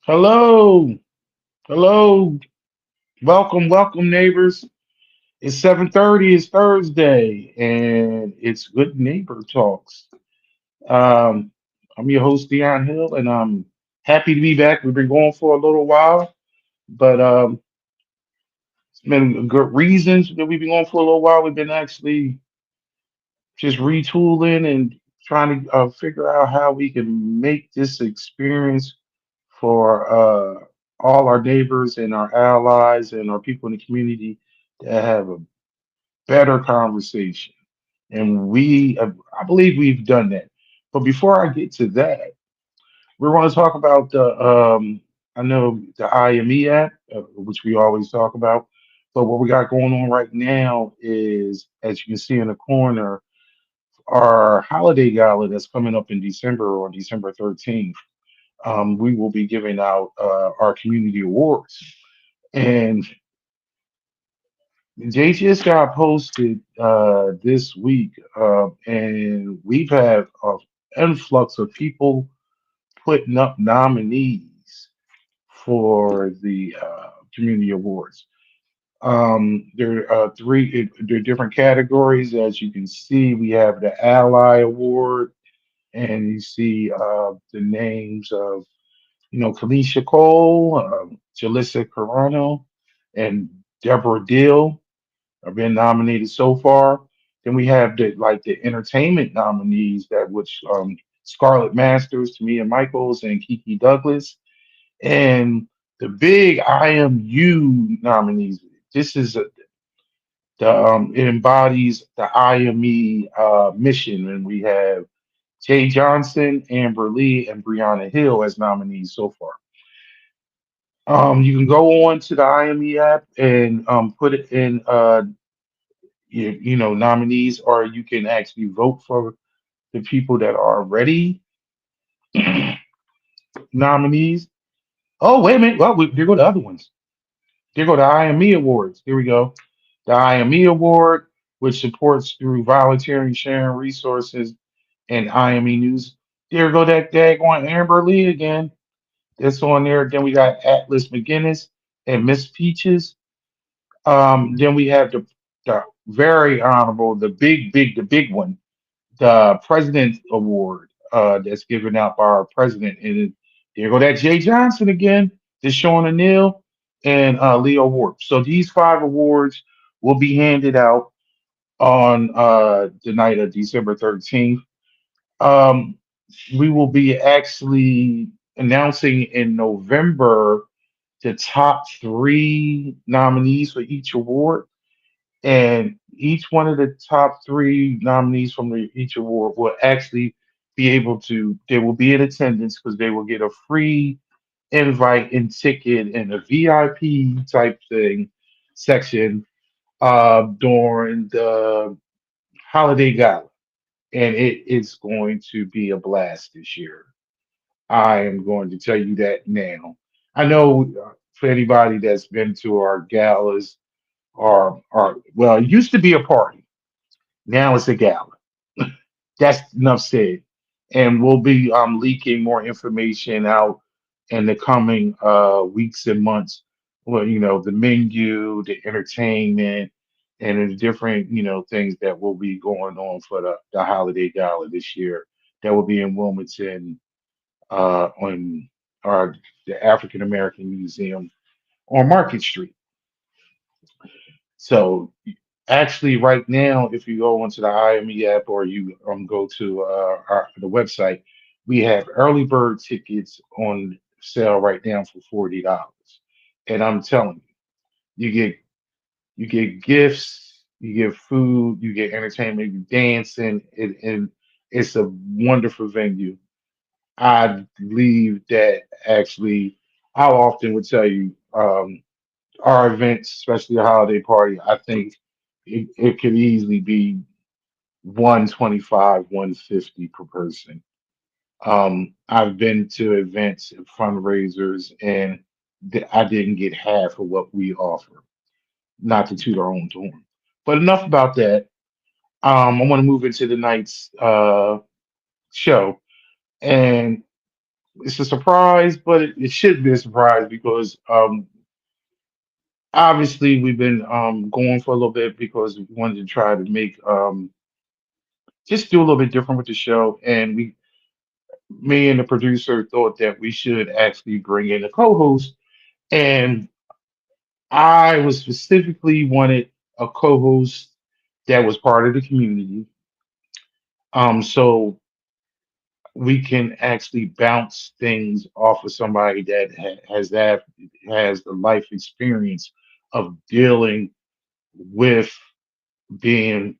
Hello, hello, welcome, neighbors. It's 7:30. It's Thursday, and it's Good Neighbor Talks. Um, I'm your host, Dion Hill, and I'm happy to be back. We've been going for a little while, but it's been good reasons that we've been going for a little while. We've been actually just retooling and trying to figure out how we can make this experience for all our neighbors and our allies and our people in the community to have a better conversation. And I believe we've done that. But before I get to that, we're going to talk about I know the IME app, which we always talk about. But what we got going on right now is, as you can see in the corner, our holiday gala that's coming up in December on December 13th. We will be giving out our community awards. And they just got posted this week, and we've had an influx of people putting up nominees for the community awards. There are there are different categories. As you can see, we have the Ally Award, and you see the names of Kalisha Cole, Jalissa Carano, and Deborah Dill have been nominated so far. Then we have the entertainment nominees that which Scarlett Masters, Tamia Michaels, and Kiki Douglas, and the big IMU nominees. This is it embodies the IME mission, and we have Jay Johnson, Amber Lee, and Brianna Hill as nominees so far. You can go on to the IME app and put it in nominees, or you can actually vote for the people that are already nominees. Oh, wait a minute. Well, there go the other ones. There go the IME awards. Here we go. The IME award, which supports through volunteering, sharing resources, and IME news. There go that daggone Amber Lee again. That's on there. Then we got Atlas McGinnis and Miss Peaches. Then we have the very honorable, the big one, the President Award that's given out by our president. And there go that Jay Johnson again, Deshaun O'Neill, and Leo Warp. So these five awards will be handed out on the night of December 13th. Um, we will be actually announcing in November the top three nominees for each award, and each one of the top three nominees from each award will actually be able to. They will be in attendance because they will get a free invite and ticket in a VIP type thing section during the holiday gala, and it is going to be a blast this year. I am going to tell you that now. I know for anybody that's been to our galas, or well, it used to be a party. Now it's a gala. That's enough said. And we'll be leaking more information out in the coming weeks and months. Well, the menu, the entertainment, and the different things that will be going on for the holiday gala this year. That will be in Wilmington on our the African American Museum on Market Street. So actually, right now, if you go onto the IME app or you go to the website, we have early bird tickets on sale right now for $40. And I'm telling you, you get gifts, you get food, you get entertainment, you dancing, and it's a wonderful venue. I believe that actually, I often would tell you, our events, especially a holiday party, I think it could easily be 125, 150 per person. I've been to events and fundraisers, and I didn't get half of what we offer. Not to toot our own horn, but enough about that. I want to move into the night's show, and it's a surprise, but it should be a surprise because obviously we've been going for a little bit because we wanted to try to make just do a little bit different with the show, and we me and the producer thought that we should actually bring in a co-host, and I was specifically wanted a co-host that was part of the community, so we can actually bounce things off of somebody that has the life experience of dealing with being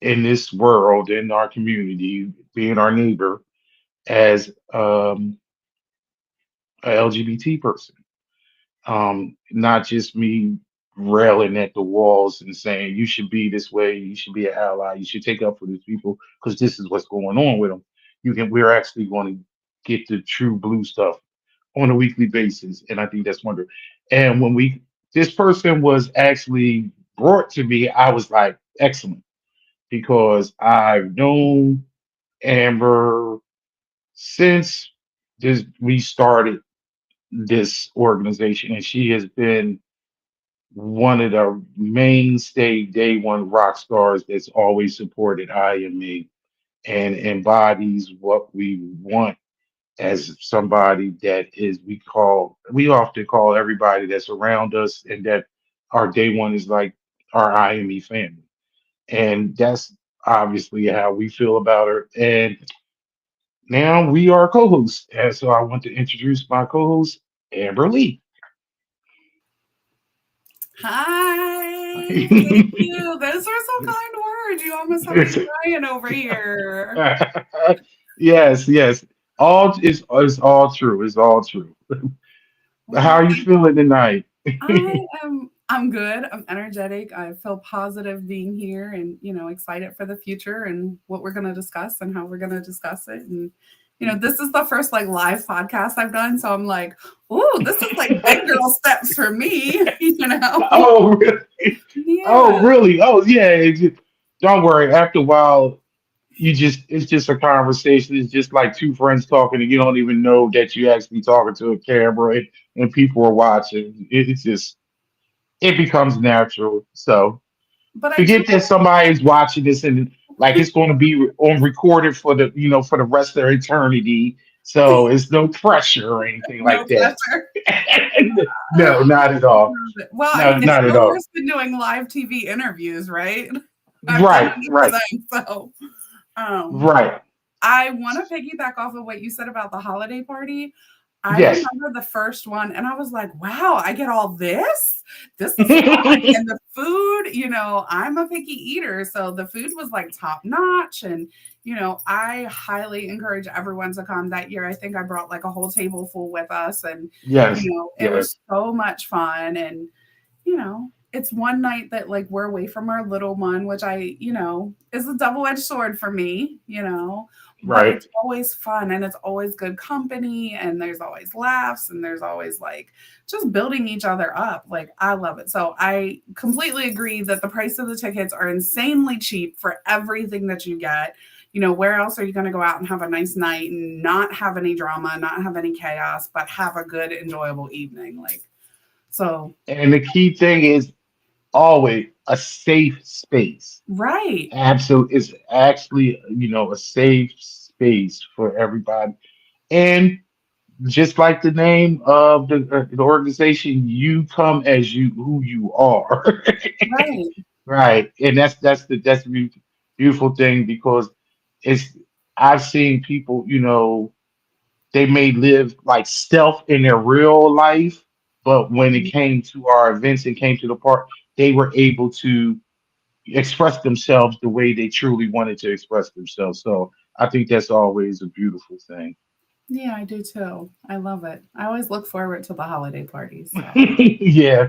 in this world, in our community, being our neighbor as a LGBT person. Not just me railing at the walls and saying you should be this way, you should be an ally, you should take up for these people because this is what's going on with them. We're actually going to get the true blue stuff on a weekly basis, and I think that's wonderful. And when we this person was actually brought to me, I was like, excellent, because I've known Amber since we started this organization, and she has been one of the mainstay day one rock stars that's always supported I and me and embodies what we want as somebody that is we often call everybody that's around us and that our day one is like our I and me family. And that's obviously how we feel about her. And now we are co-hosts. And so I want to introduce my co-host, Amber Lee. Hi, thank you. Those are some kind words. You almost have me crying over here. Yes, yes. All is all true. It's all true. How Well, are you feeling tonight? I'm good. I'm energetic. I feel positive being here and, excited for the future and what we're going to discuss and how we're going to discuss it. And, this is the first like live podcast I've done. So I'm like, ooh, this is like big girl steps for me, Oh, really? Yeah, Oh, really? Oh, yeah. Don't worry. After a while, it's just a conversation. It's just like two friends talking, and you don't even know that you actually talking to a camera, and people are watching. It's just it becomes natural. So but I do forget that somebody's watching this and like it's going to be on recorded for the for the rest of their eternity. So it's no pressure or anything no like that. pressure. No, not at all. Well, I No, mean, it's not at no all. worse than doing live TV interviews, right? I've done Right, enough of right, them, so um, right. I want to piggyback off of what you said about the holiday party. I Yes. remember the first one, and I was like, "Wow, I get all this. This is fun." And the food, I'm a picky eater, so the food was like top notch, and I highly encourage everyone to come that year. I think I brought like a whole table full with us, and Yes. it was Yes. so much fun, and it's one night that like we're away from our little one, which is a double-edged sword for me, but Right. it's always fun and it's always good company and there's always laughs and there's always like just building each other up. Like I love it. So I completely agree that the price of the tickets are insanely cheap for everything that you get. Where else are you going to go out and have a nice night and not have any drama, not have any chaos, but have a good, enjoyable evening? Like, so And the key thing is always a safe space. right, Absolutely, it's actually a safe space for everybody. And just like the name of the organization, you come as you who you are. right, Right, and that's the beautiful thing because it's I've seen people, they may live like stealth in their real life, but when it came to our events and came to the park, they were able to express themselves the way they truly wanted to express themselves. So I think that's always a beautiful thing. yeah, I do too. I love it. I always look forward to the holiday parties. So Yeah,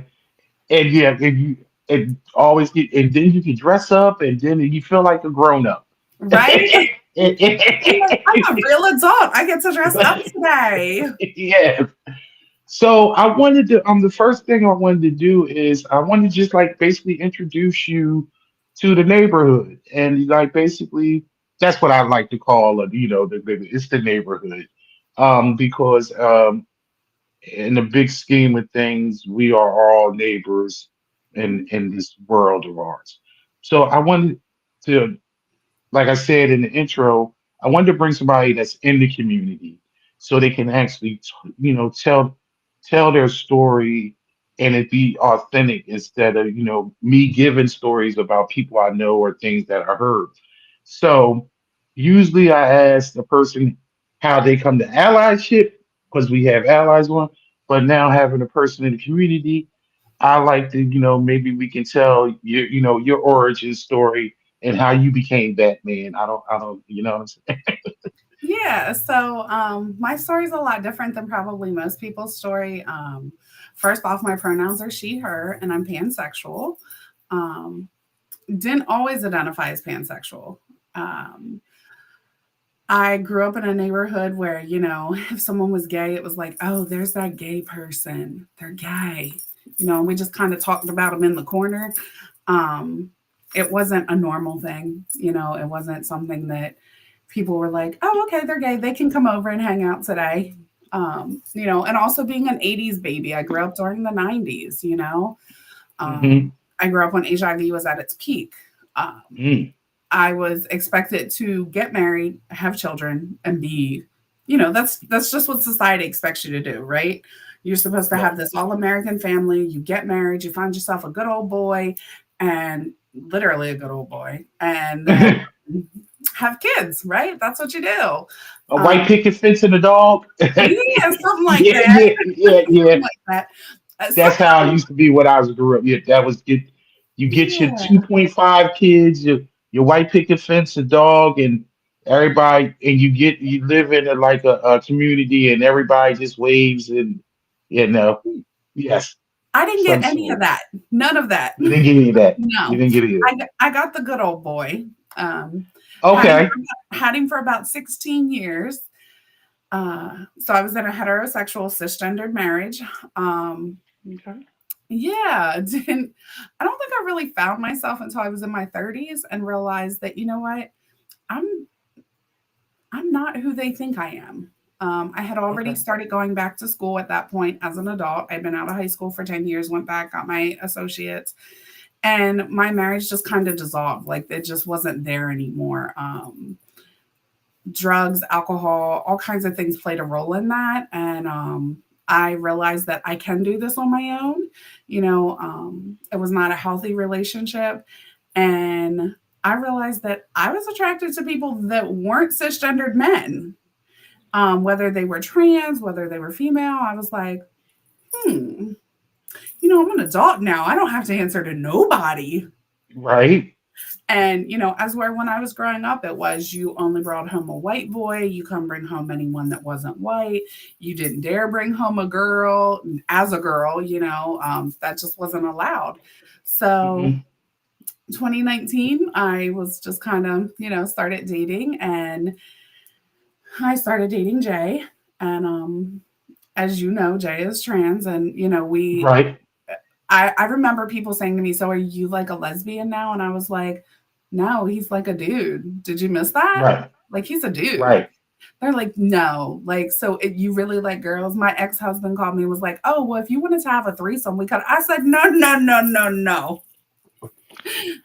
and yeah, and always get, and then you can dress up, and then you feel like a grown up. right, I'm like I'm a real adult. I get to dress up today. Yeah. So I wanted to the first thing I wanted to do is I wanted to just like basically introduce you to the neighborhood and like basically that's what I like to call it, it's the neighborhood. because in the big scheme of things, we are all neighbors Mhm. in this world of ours. So I wanted to, like I said in the intro, I wanted to bring somebody that's in the community so they can actually, tell their story and it be authentic instead of, me giving stories about people I know or things that I heard. So usually I ask the person how they come to allyship because we have allies on, but now having a person in the community, I like to, maybe we can tell your origin story and how you became Batman. I don't, what I'm saying? Yeah, so my story's a lot different than probably most people's story. First off, my pronouns are she, her, and I'm pansexual. Um, didn't always identify as pansexual. Um, I grew up in a neighborhood where, if someone was gay, it was like, oh, there's that gay person. They're gay. And we just kind of talked about them in the corner. Um, it wasn't a normal thing. It wasn't something that people were like, oh, okay, they're gay. They can come over and hang out today. And also being an 80s baby, I grew up during the 90s. Um, Hmm. I grew up when HIV was at its peak. Um, Mm. I was expected to get married, have children, and that's just what society expects you to do, right? You're supposed to have Right. this all American family. You get married, you find yourself a good old boy, and literally a good old boy, and then A have kids, right? That's what you do. white Um, picket fence and a dog. yeah, something like Yeah, that. yeah, yeah, yeah. Something like that. That's how it Something, used to be when I was grew up. Yeah, that was get you get your yeah. 2.5 kids, your white picket fence, a dog, and everybody, and you live in a community, and everybody just waves and you know, yes, I didn't get some any of sort. that. None of that. You didn't get any of that. You No, didn't get any of I got the good old boy. Um, that. had him Okay. had him for about 16 years. So I was in a heterosexual cisgendered marriage. Um, Okay. yeah, didn't I don't think I really found myself until I was in my 30s and realized that I'm I'm not who they think I am. I had already Okay. started going back to school at that point as an adult. I'd been out of high school for 10 years, went back, got my associates, and my marriage just kind of dissolved. Like it just wasn't there anymore. Drugs, alcohol, all kinds of things played a role in that. And I realized that I can do this on my own. It was not a healthy relationship. And I realized that I was attracted to people that weren't cisgendered men, whether they were trans, whether they were female. I was like, hmm, I'm an adult now. I don't have to answer to nobody. Right. And, as where when I was growing up, it was you only brought home a white boy. You couldn't bring home anyone that wasn't white. You didn't dare bring home a girl as a girl, that just wasn't allowed. So, Hmm. 2019, I was just kind of, started dating and I started dating Jay. And as you know, Jay is trans. And, Right. I remember people saying to me, so are you like a lesbian now? And I was like, no, he's like a dude. Did you miss that? Right. Like he's a dude. Right. They're like, no. Like, so you really like girls? My ex-husband called me and was like, oh, well, if you wanted to have a threesome, we could. I said, no, no, no, no, no.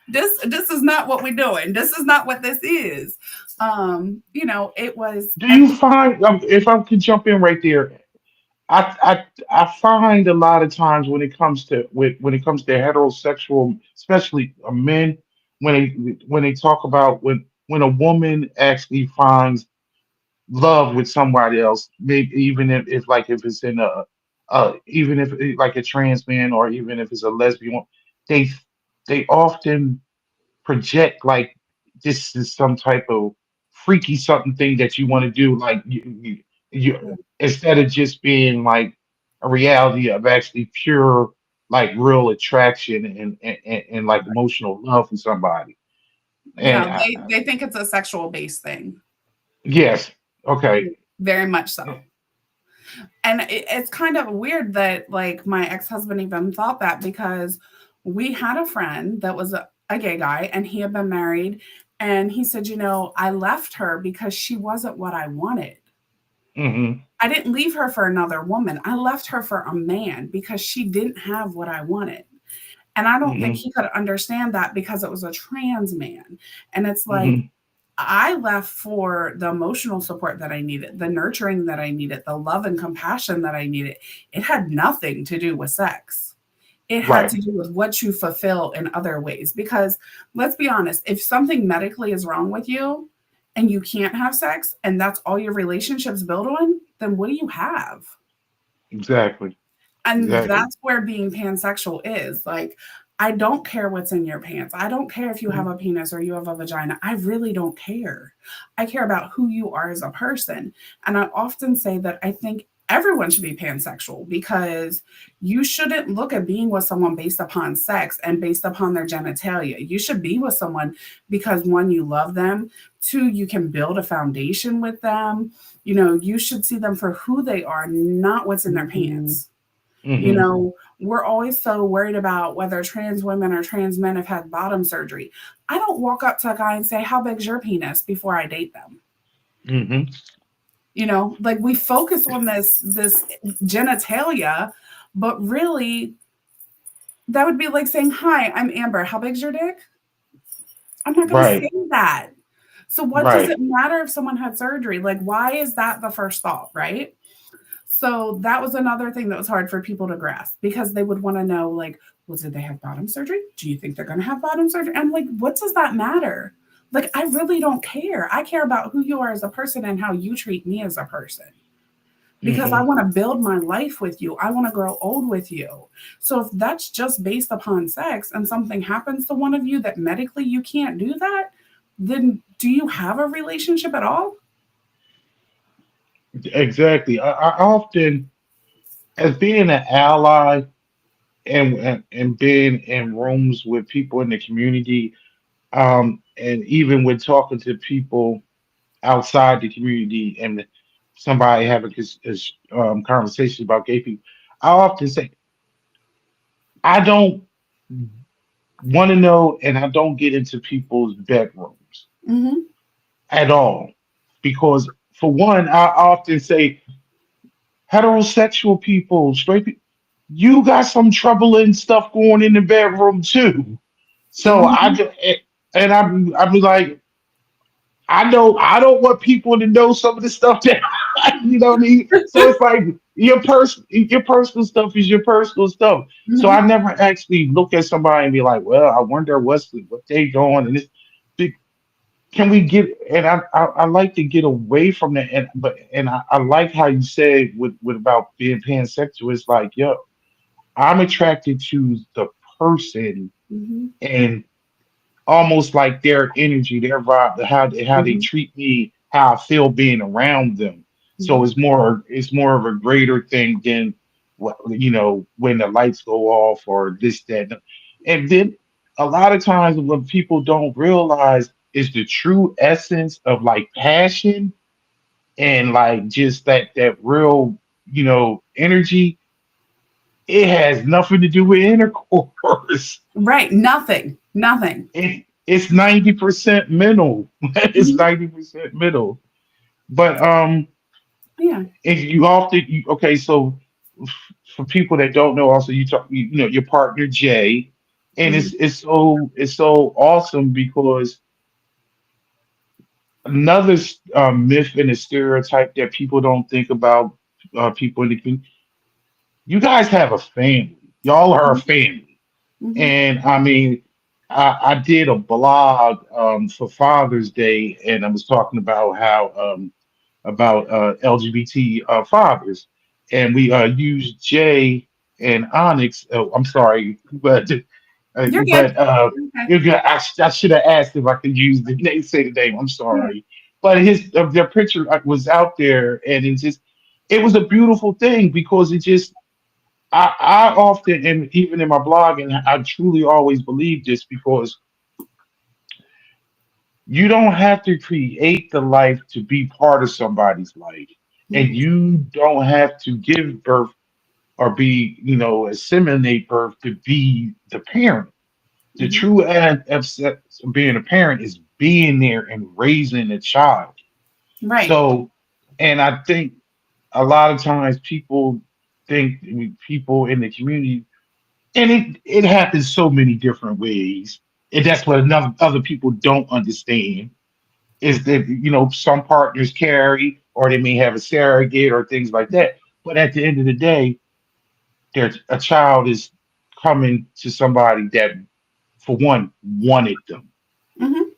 This is not what we're doing. This is not what this is. It was Do at you the find, if I could jump in right there, I find a lot of times when it comes to heterosexual, especially men, when they talk about when a woman actually finds love with somebody else, maybe even if it's in even if like a trans man or even if it's a lesbian, they they often project like this is some type of freaky something thing that you want to do, like you instead of just being like a reality of actually pure like real attraction and like emotional love for somebody. And no, they think it's a sexual based thing. yes, okay, Very much so. And it's kind of weird that like my ex-husband even thought that because we had a friend that was a gay guy and he had been married and he said, I left her because she wasn't what I wanted. Mm-hmm. I didn't leave her for another woman. I left her for a man because she didn't have what I wanted. And I don't think Mm-hmm. he could understand that because it was a trans man. And it's like, Mm-hmm. I left for the emotional support that I needed, the nurturing that I needed, the love and compassion that I needed. It had nothing to do with sex. It had Right. to do with what you fulfill in other ways. Because let's be honest, if something medically is wrong with you and you can't have sex and that's all your relationships build on, then what do you have? Exactly. And Exactly. that's where being pansexual is. Like, I don't care what's in your pants. I don't care if you have a penis or you have a vagina. I really don't care. I care about who you are as a person. And I often say that I think everyone should be pansexual because you shouldn't look at being with someone based upon sex and based upon their genitalia. You should be with someone because one, you love them, two, you can build a foundation with them. You know, you should see them for who they are, not what's in their pants. You Mm-hmm. know, we're always so worried about whether trans women or trans men have had bottom surgery. I don't walk up to a guy and say, "How big's your penis?" before I date them. Mm-hmm. You know, like we focus on this genitalia, but really that would be like saying, "Hi, I'm Amber. How big's your dick?" I'm not going to say Right. that. So what does Right. it matter if someone had surgery? Like, why is that the first thought, right? So that was another thing that was hard for people to grasp because they would want to know, like, well, did they have bottom surgery? Do you think they're going to have bottom surgery? I'm like, what does that matter? Like, I really don't care. I care about who you are as a person and how you treat me as a person because I Mm-hmm. want to build my life with you. I want to grow old with you. So if that's just based upon sex and something happens to one of you that medically you can't do that, then do you have a relationship at all? Exactly. I often, as being an ally and being in rooms with people in the community, and even with talking to people outside the community and somebody having conversations about gay people, I often say, I don't want to know and I don't get into people's bedrooms Mm-hmm. at all. Because, for one, I often say, heterosexual people, straight people, you got some troubling stuff going in the bedroom too. So I Mm-hmm. just, and I be like, I know I don't want people to know some of the stuff that you know what I mean. So it's like your personal stuff is your personal stuff. So Mm-hmm. I never actually look at somebody and be like, well, I wonder what they doing and this. Can we get? And I like to get away from that. And I like how you said with about being pansexual. It's like, yo, I'm attracted to the person Mm-hmm. and almost like their energy, their vibe, how they Mm-hmm. treat me, how I feel being around them. So Mm-hmm. it's more of a greater thing than what when the lights go off or this that. And then a lot of times what people don't realize is the true essence of like passion and like just that real energy. It has nothing to do with intercourse. Right. Nothing. Nothing. It's 90% mental. It's Mhm. 90% mental. But Yeah. if you often okay, so for people that don't know, also you talk, your partner Jay, and Mhm. it's so awesome because another myth and a stereotype that people don't think about people in the community. You guys have a family. Y'all are a Mhm. family. Mhm. And I mean, I did a blog for Father's Day, and I was talking about how about LGBT fathers, and we used Jay and Onyx. Oh, I'm sorry, but You're good. but Okay. I should have asked if I could use the name, say the name. I'm Yeah. sorry, but their picture was out there, and it was a beautiful thing because it just I often, and even in my blog, and I truly always believe this because you don't have to create the life to be part of somebody's life, and Mhm. you don't have to give birth or assimilate birth to be the parent. The Mhm. true act of being a parent is being there and raising a child. Right. So, and I think. a lot of times people think, I mean, people in the community, and it happens so many different ways, and that's what another other people don't understand is that some partners carry, or they may have a surrogate or things like that. But at the end of the day, there's a child is coming to somebody that, for one, wanted them. Mhm.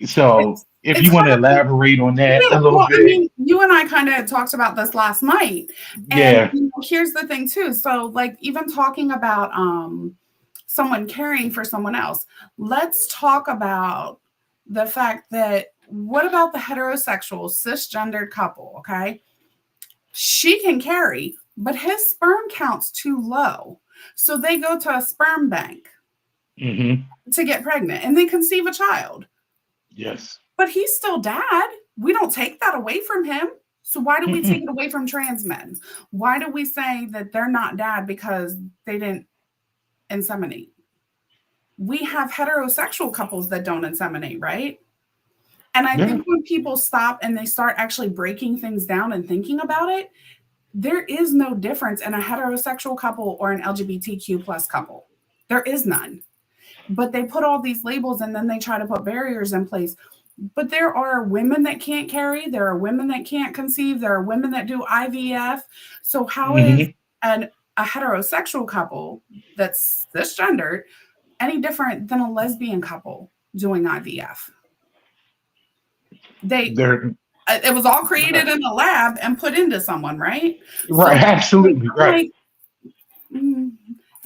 So if It's you want to hard to, elaborate on that yeah, a little well, I bit, mean, you and I kind of talked about this last night. And yeah. here's the thing too. So like even talking about someone caring for someone else, let's talk about the fact that what about the heterosexual cisgendered couple, okay? She can carry, but his sperm count's too low. So they go to a sperm bank Hmm. to get pregnant and they conceive a child. Yes. But he's still dad. We don't take that away from him. So why do we take Mm-mm. it away from trans men? Why do we say that they're not dad because they didn't inseminate? We have heterosexual couples that don't inseminate, right? And I Yeah. think when people stop and they start actually breaking things down and thinking about it, there is no difference in a heterosexual couple or an LGBTQ plus couple. There is none. But they put all these labels and then they try to put barriers in place. But there are women that can't carry, there are women that can't conceive, there are women that do IVF. So how is Hmm. an a heterosexual couple that's cisgendered any different than a lesbian couple doing IVF? They They're it was all created right. in a lab and put into someone, right? So Right. Absolutely I'm right. like, mm.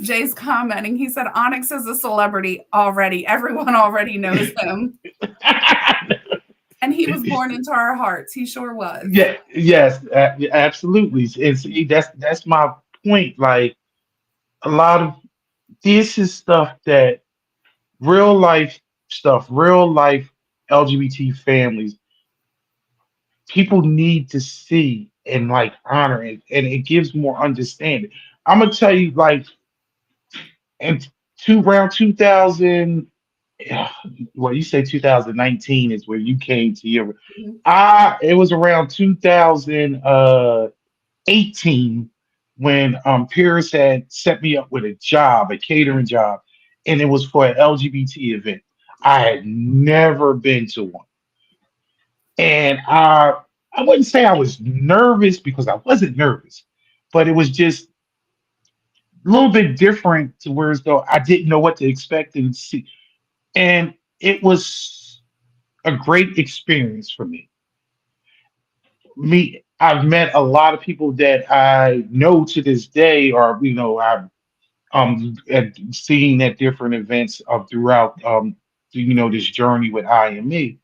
Jay's commenting. He said Onyx is a celebrity already. Everyone already knows him. And he was born into our hearts. He sure was. Yeah. Yes. Absolutely. And see, that's my point. Like a lot of this is stuff that real life stuff, real life LGBT families, people need to see and like honor it, and it gives more understanding. I'm gonna tell you, like, and around 2000, well, you say 2019 is where you came to your, Mhm. it was around 2018 when Paris had set me up with a job, a catering job, and it was for an LGBT event. I had never been to one, and I wouldn't say I was nervous because I wasn't nervous, but it was just a little bit different to where as though I didn't know what to expect and see. And it was a great experience for me. I've met a lot of people that I know to this day, or I've seen at different events throughout this journey with IME.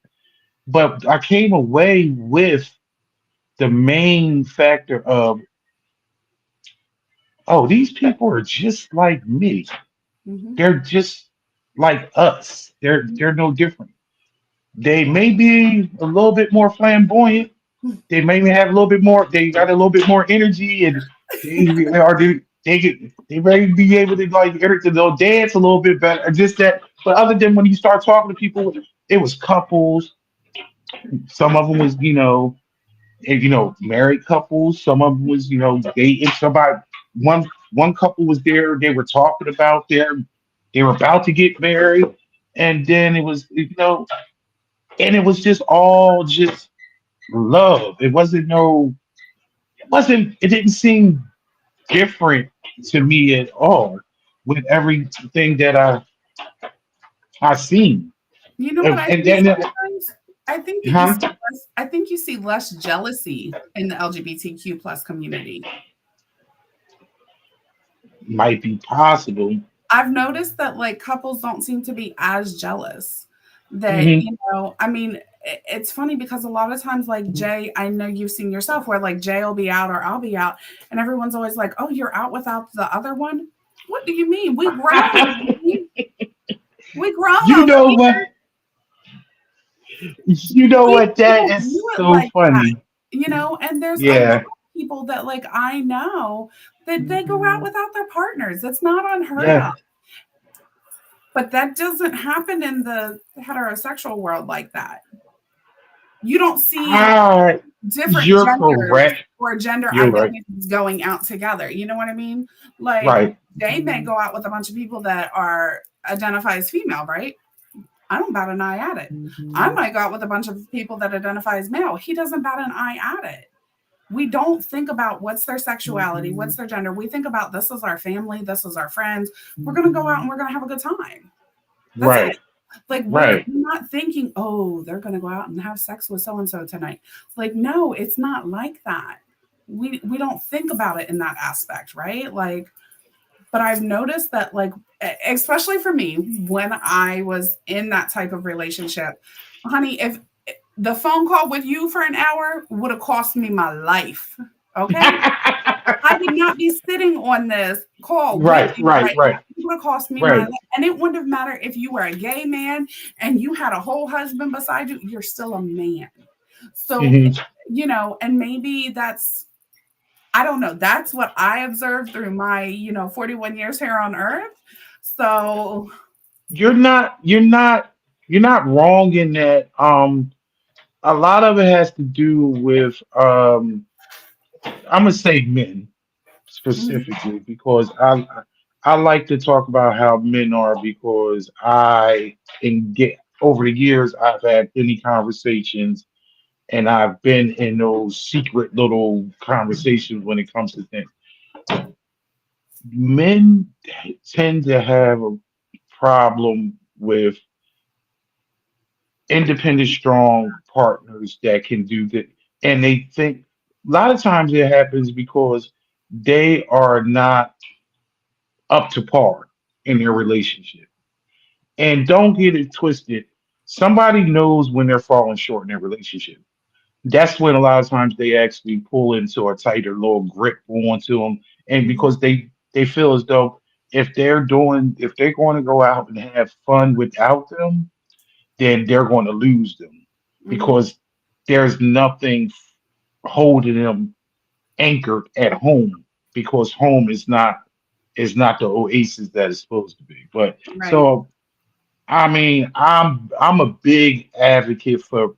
But I came away with the main factor of, oh, these people are just like me. Mhm. They're just like us. They're no different. They may be a little bit more flamboyant. They maybe have a little bit more. They got a little bit more energy, and they may be able to like they'll dance a little bit better. Or just that. But other than when you start talking to people, it was couples. Some of them was and, married couples. Some of them was dating somebody. One couple was there. They were talking about they were about to get married, and then it was and it was just all just love. It wasn't no. It wasn't. It didn't seem different to me at all with everything that I seen. You know what And, I and think then sometimes? I think that you huh? see I think you see less jealousy in the LGBTQ plus community. Might be possible. I've noticed that like couples don't seem to be as jealous. That, Hmm. I mean, it's funny because a lot of times, like Jay, I know you've seen yourself where like Jay will be out or I'll be out, and everyone's always like, "Oh, you're out without the other one." What do you mean? We grown. We grown You over know here. what? You know We what? That don't is view it so like that, funny. and there's a lot Yeah. of people that like I know that they go out without their partners. It's not unheard of. Yeah. But that doesn't happen in the heterosexual world like that. You don't see different You're genders correct. or gender You're right. identities going out together. You know what I mean? Like Right. they may go out with a bunch of people that are identify as female, right? I don't bat an eye at it. I might go out with a bunch of people that identify as male. He doesn't bat an eye at it. We don't think about what's their sexuality, what's their gender. We think about this is our family, this is our friends. We're going to go out and we're going to have a good time. That's Right. it. Like we're Right. not thinking, oh, they're going to go out and have sex with so and so tonight. Like no, it's not like that. We don't think about it in that aspect, right? Like but I've noticed that like especially for me when I was in that type of relationship, honey, if the phone call with you for an hour would have cost me my life. Okay? I would not be sitting on this call with Right. you Right. right now. Right. It would have cost me my Right. life. And it wouldn't have mattered if you were a gay man and you had a whole husband beside you, you're still a man. So, Mhm. and maybe that's I don't know. That's what I observed through my, 41 years here on earth. So, You're not. You're not. You're not wrong in that. A lot of it has to do with. I'm gonna say men mhm, specifically because I like to talk about how men are because I and get over the years I've had many conversations and I've been in those secret little conversations when it comes to things. Men tend to have a problem with independent, strong partners that can do that, and they think a lot of times it happens because they are not up to par in their relationship. And don't get it twisted. Somebody knows when they're falling short in their relationship. That's when a lot of times they actually pull into a tighter little grip onto them, and mhm, because they feel as though if they're going to go out and have fun without them, then they're going to lose them mhm. because there's nothing holding them anchored at home because home is not the oasis that it's supposed to be. But Right. so I mean, I'm a big advocate for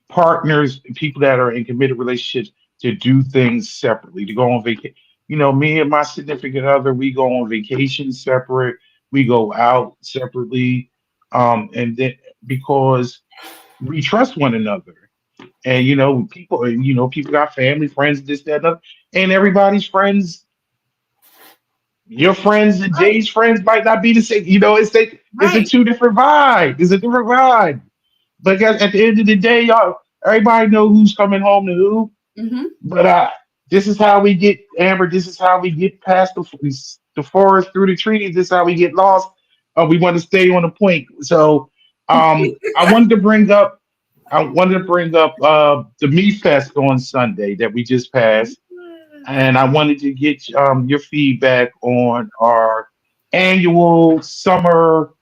partners, people that are in committed relationships to do things separately, to go on vacation. Me and my significant other, we go on vacation separate, we go out separately, and then because we trust one another. And people got family, friends, this, that, and other, and everybody's friends. Your friends and Right. Jay's friends might not be the same. It's a Right. two different vibe. It's a different vibe. But at the end of the day, y'all, everybody know who's coming home to who. Mhm. But this is how we get Amber. This is how we get past the forest through the trees. This is how we get lost. We want to stay on the point. So I wanted to bring up. I wanted to bring up the Me Fest on Sunday that we just passed, and I wanted to get your feedback on our annual summer,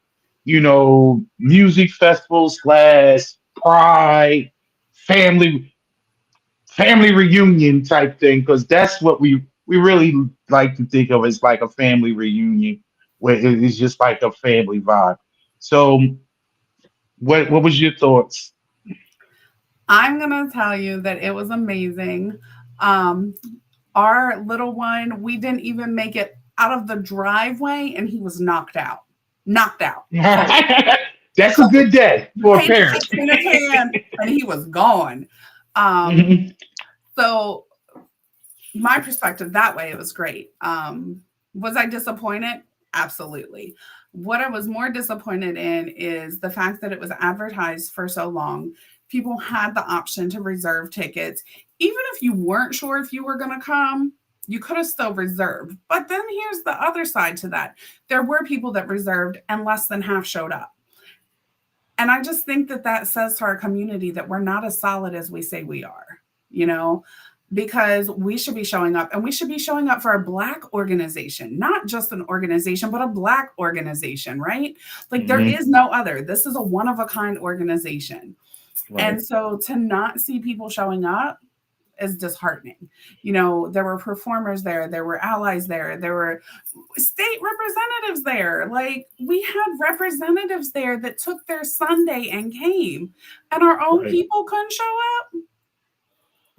music festival slash pride family family reunion type thing because that's what we really like to think of as like a family reunion where it's just like a family vibe. So what was your thoughts? I'm going to tell you that it was amazing. Um, our little one, we didn't even make it out of the driveway and he was knocked out. Knocked out. Cold. That's a good day for a Paint parent. chips in a can and he was gone. Um, Mhm. so my perspective that way, it was great. Was I disappointed? Absolutely. What I was more disappointed in is the fact that it was advertised for so long. People had the option to reserve tickets. Even if you weren't sure if you were going to come, you could have still reserved. But then here's the other side to that there were people that reserved and less than half showed up. And I just think that that says to our community that we're not as solid as we say we are, you know, because we should be showing up and we should be showing up for a Black organization, not just an organization, but a Black organization, right? Like there Mhm. is no other. This is a one of a kind organization. Right. And so to not see people showing up, is disheartening. You know, there were performers there, there were allies there, there were state representatives there. Like, we had representatives there that took their Sunday and came, and our own Right. people couldn't show up.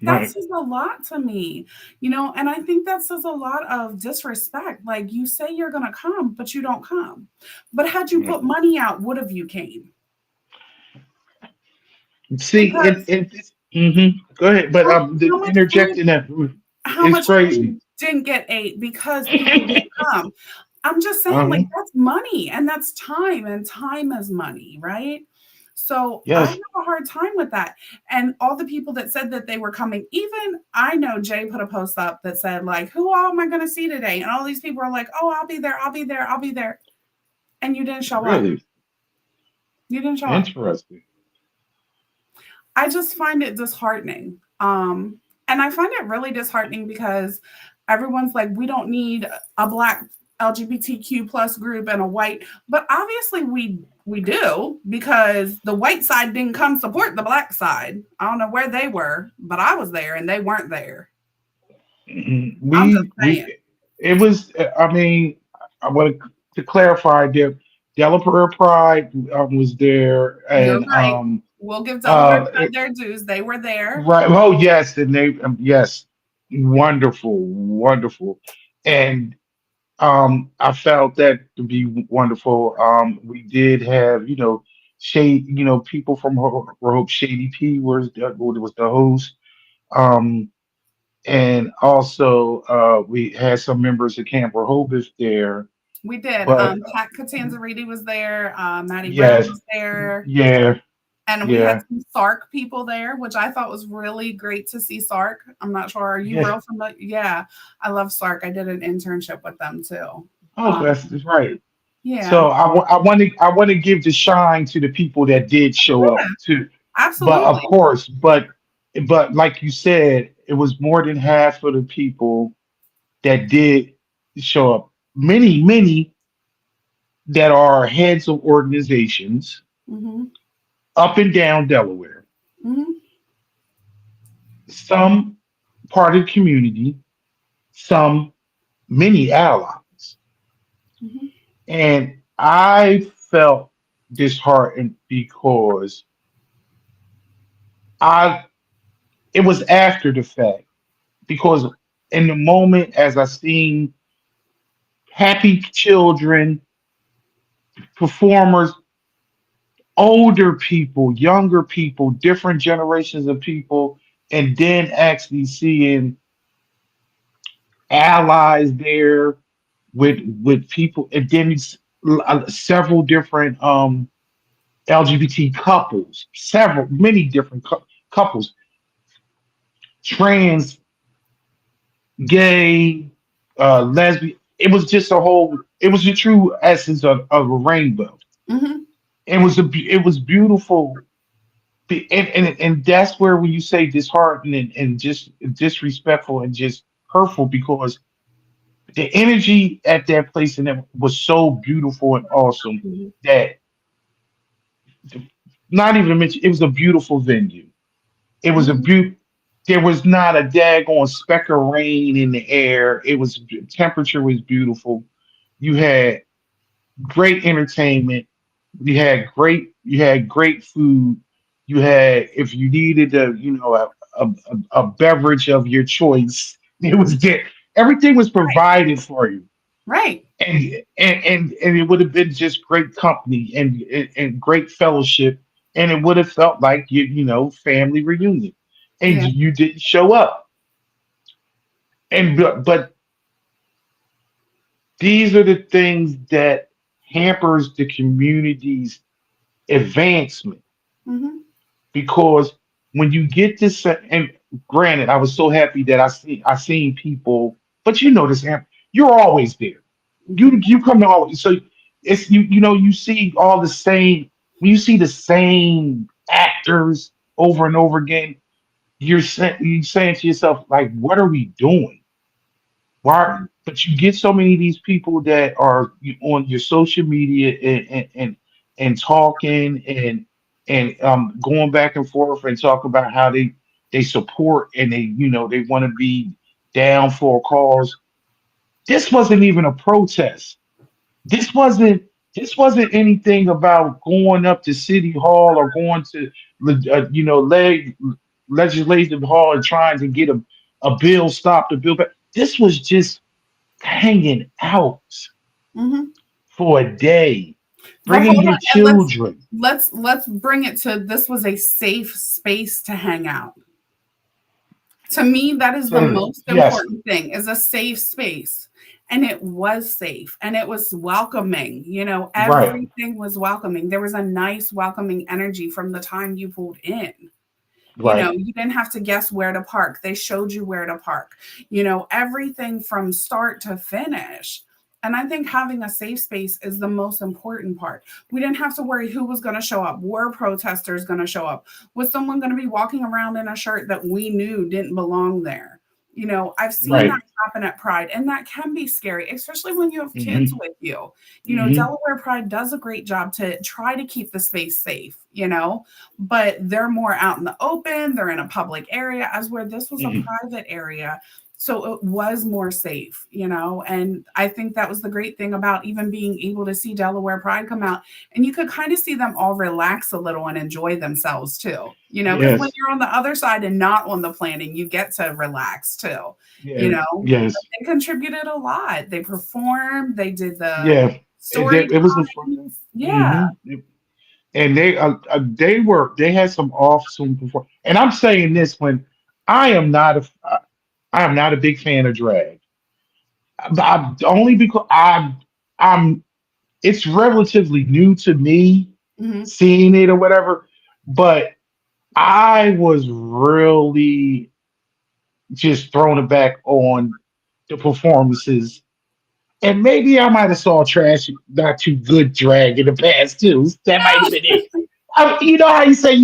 That Right. says a lot to me, you know, and I think that says a lot of disrespect. Like, you say you're going to come, but you don't come. But had you Right. put money out, would have you came? See, Because go ahead, but the how much food interjecting that how is much crazy. food didn't get ate because people didn't come? I'm just saying, like, uh that's money and that's time, and time is money, right? So I have Yes, a hard time with that. And all the people that said that they were coming, even I know Jay put a post up that said, like, who all am I going to see today? And all these people are like, oh, I'll be there, I'll be there, I'll be there. And you didn't show up. really You didn't show up. interesting. I just find it disheartening. And I find it really disheartening because everyone's like, we don't need a black LGBTQ plus group and a white, but obviously we do, because the white side didn't come support the black side. I don't know where they were, but I was there and they weren't there. I'm just saying. We it was. I mean, I want to clarify that Delaware Pride was there, You're and right. We'll give Delaware uh, Pride their dues. They were there. right. Oh yes, and they yes, wonderful, wonderful, and I felt that to be wonderful. We did have, shade, people from Hope Shady P was the host. Um, and also we had some members of Camp Rehoboth there. We did. But Pat Catanzariti was there. Maddie Brown yes, was there. yeah, And we had yeah, some Sark people there, which I thought was really great to see Sark. I'm not sure. Are you yeah. real familiar? Yeah, I love Sark. I did an internship with them too. Oh, Um, that's right. yeah, So I want to give the shine to the people that did show yeah, up too. But of absolutely. course, but like you said, it was more than half of the people that did show up. Many that are heads of organizations Hmm. up and down Delaware. Hmm. Some part of the community, some many allies. Hmm. And I felt disheartened because I it was after the fact. Because in the moment as I seen happy children, performers, older people, younger people, different generations of people, and then actually seeing allies there with people, and then several different LGBT couples, several many different couples, trans, gay, lesbian. It was just a whole. It was the true essence of a rainbow. Hmm. It was beautiful. And that's where when you say disheartening and just disrespectful and just hurtful, because the energy at that place and it was so beautiful and awesome Hmm. that not even to mention it was a beautiful venue. It was a Hmm. there was not a daggone speck of rain in the air. It was temperature was beautiful. You had great entertainment. You had great food. You had, if you needed a beverage of your choice, it was there. Everything was provided for you. Right. And it would have been just great company and great fellowship, and it would have felt like family reunion, and Yeah. you didn't show up. But these are the things that hampers the community's advancement, Hmm. because when you get this, and granted, I was so happy that I seen people, but this, you're always there. Hmm. You come to all, so it's you see all the same, when you see the same actors over and over again, you saying to yourself, like, what are we doing? Why? But you get so many of these people that are on your social media and talking and going back and forth and talk about how they they support and they, they want to be down for a cause. This wasn't even a protest. This wasn't this wasn't anything about going up to City Hall or going to legislative hall and trying to get a bill stopped, a bill back. This was just hanging out Hmm. for a day, But bringing hold your on, and children. let's bring it to, this was a safe space to hang out. To me, that is the most Yes, important thing, is a safe space. And it was safe and it was welcoming. right, Everything was welcoming. There was a nice welcoming energy from the time you pulled in. right, You didn't have to guess where to park. They showed you where to park. Everything from start to finish. And I think having a safe space is the most important part. We didn't have to worry who was going to show up. Were protesters going to show up? Was someone going to be walking around in a shirt that we knew didn't belong there? I've seen that right. happen at Pride, and that can be scary, especially when you have kids Hmm. with you. Hmm. Delaware Pride does a great job to try to keep the space safe, but they're more out in the open, they're in a public area, as where this was a Hmm. private area. So it was more safe, and I think that was the great thing about even being able to see Delaware Pride come out, and you could kind of see them all relax a little and enjoy themselves too, because when Yes, you're on the other side and not on the planning, you get to relax too, yeah, you know. yes, They contributed a lot. They performed, they did the yeah. It was the fun. storytelling. Yeah. Hmm. And they had some awesome perform. And I'm saying this when I am not a I am not a big fan of drag. Only because I'm it's relatively new to me Hmm. seeing it or whatever, but I was really just thrown aback on the performances. And maybe I might have saw trash, not too good drag in the past too. That might have been it. You know how you say,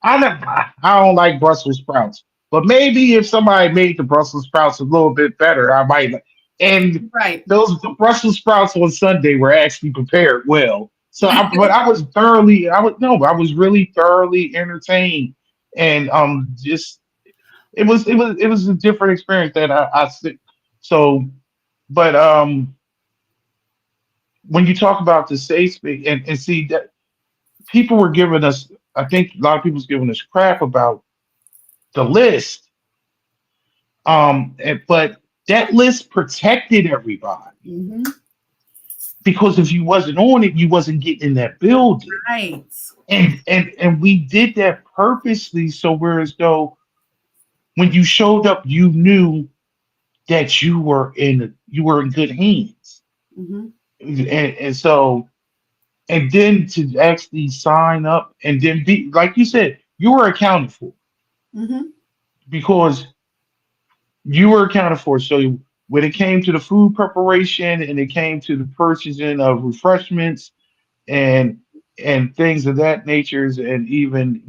I don't like Brussels sprouts, but maybe if somebody made the Brussels sprouts a little bit better, I might. And Right. the Brussels sprouts on Sunday were actually prepared well. So, but I was thoroughly, I was no, I was really thoroughly entertained, and just it was a different experience that so, but when you talk about the safe space and see that people were giving us, I think a lot of people's giving us crap about the list. But that list protected everybody Hmm. because if you wasn't on it, you wasn't getting in that building. Right. And we did that purposely so whereas though when you showed up, you knew that you were in good hands. Hmm. And so and then to actually sign up and then be like you said, you were accounted for Hmm. because you were accounted for. So when it came to the food preparation and it came to the purchasing of refreshments and things of that natures and even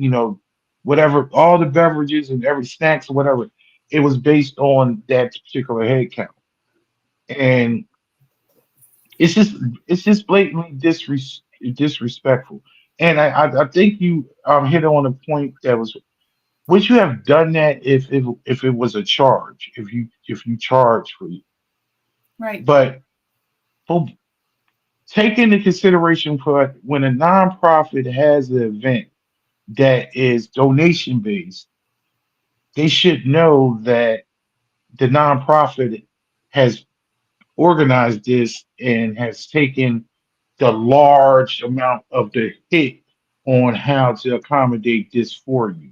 whatever all the beverages and every snacks or whatever, it was based on that particular head count. And it's just blatantly disrespectful. And I think you hit on a point that was would you have done that if it was a charge if you charge for you Right. but take into consideration for when a nonprofit has an event that is donation based, they should know that the nonprofit has organized this and has taken the large amount of the hit on how to accommodate this for you.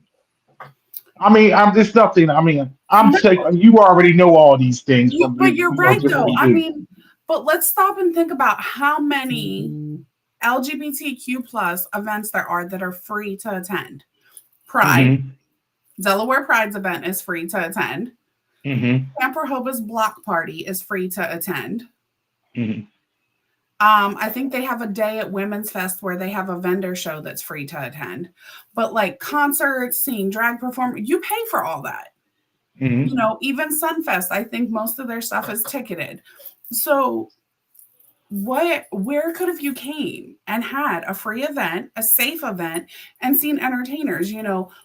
I mean, I'm just nothing. I mean, I'm No, saying you already know all these things from but you're right just what though. we I do. mean, but let's stop and think about how many LGBTQ plus events there are that are free to attend. Pride, Hmm. Delaware Pride's event is free to attend. Hmm. Camp Rehoboth's block party is free to attend. Hmm. I think they have a day at Women's Fest where they have a vendor show that's free to attend. But like concerts, seeing drag perform, you pay for all that. Hmm. Even Sunfest, I think most of their stuff is ticketed. So where could have you came and had a free event, a safe event, and seen entertainers?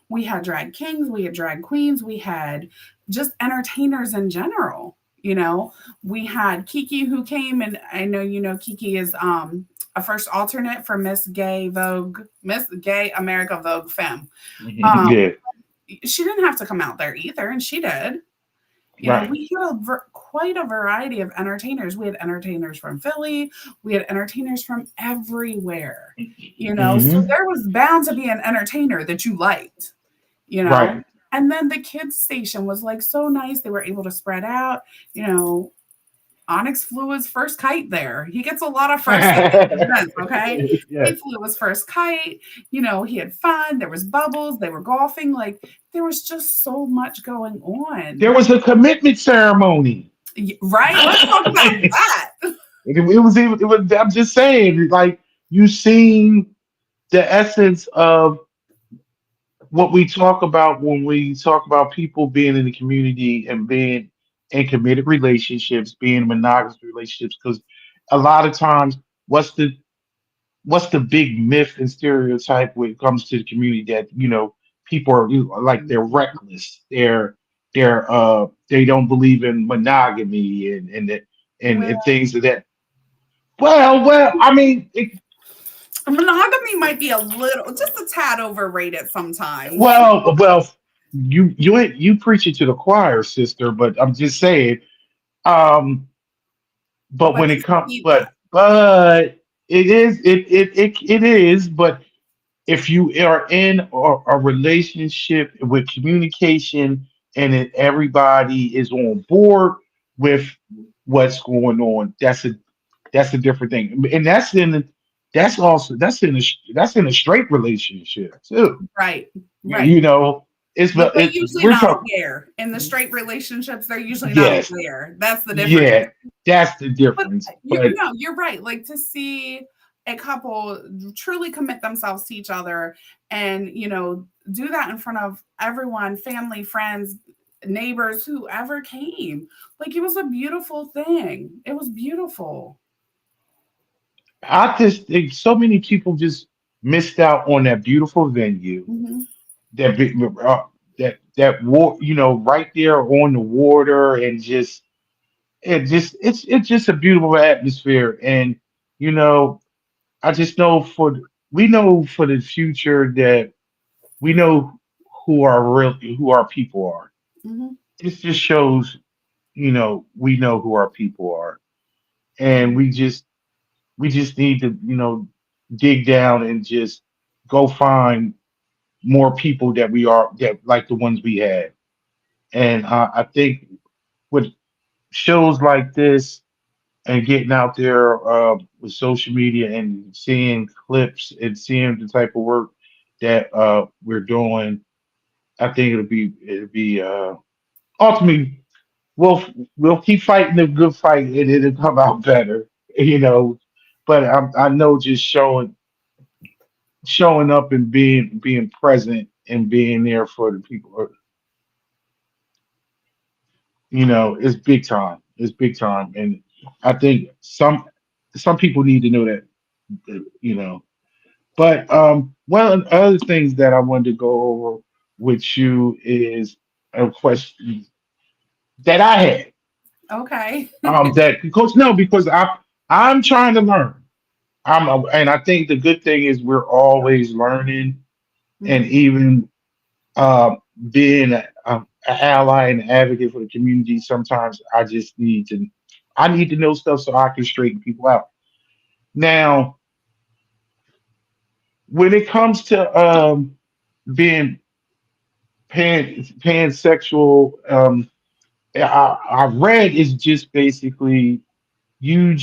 We had drag kings, we had drag queens, we had just entertainers in general. you know we had Kiki, who came, and I know Kiki is a first alternate for Miss Gay America Vogue Femme. um Yeah, she didn't have to come out there either, and she did. right. We had quite a variety of entertainers. We had entertainers from Philly. We had entertainers from everywhere. So Hmm. there was bound to be an entertainer that you liked. You know, Right. and then the kids station was like so nice. They were able to spread out. You know, Onyx flew his first kite there. He gets a lot of firsts at these events, okay? Yeah. He flew his first kite. He had fun. There was bubbles. They were golfing. Like, there was just so much going There on. was a commitment ceremony. Right? Let's talk about that. It was even. It was. I'm just saying, like you seen the essence of what we talk about when we talk about people being in the community and being in committed relationships, being in monogamous relationships. Because a lot of times, what's the what's the big myth and stereotype when it comes to the community that people are like they're reckless, they don't believe in monogamy and Well, things of that. Well, I mean, monogamy might be a little, just a tad overrated sometimes. well, you preach it to the choir, sister. But I'm just saying, um, but But when to it comes, see that. but it is, but if you are in a relationship with communication and if everybody is on board with what's going on, that's a different thing, and that's in a straight relationship too. Right, right. You know, it's But they're it, usually we're not talking. aware. In the straight relationships, they're usually not Yes, aware. That's the difference. yeah, that's the But difference. But no, you're right. Like, to see a couple truly commit themselves to each other and, do that in front of everyone, family, friends, neighbors, whoever came. Like, it was a beautiful thing. It was beautiful. I just think so many people just missed out on that beautiful venue, Hmm. that big that war, right there on the water, and just it's just a beautiful atmosphere. And you know, I just know we know for the future that we know who our people are. Hmm. This just shows, we know who our people are, and Hmm. we just need to, dig down and just go find more people that like the ones we had. And I think with shows like this and getting out there with social media and seeing clips and seeing the type of work that we're doing, I think it'll be ultimately we'll keep fighting the good fight and it'll come out better, you know. But I know just showing up and being present and being there for the people, is big time. It's big time, and I think some people need to know that, you know. But one of the other things that I wanted to go over with you is a question that I had. Okay. That because no, because I'm trying to learn. And I think the good thing is we're always learning, and Hmm. even uh, being an ally and advocate for the community. Sometimes I need to know stuff so I can straighten people out. Now, when it comes to being pansexual, I read is just basically you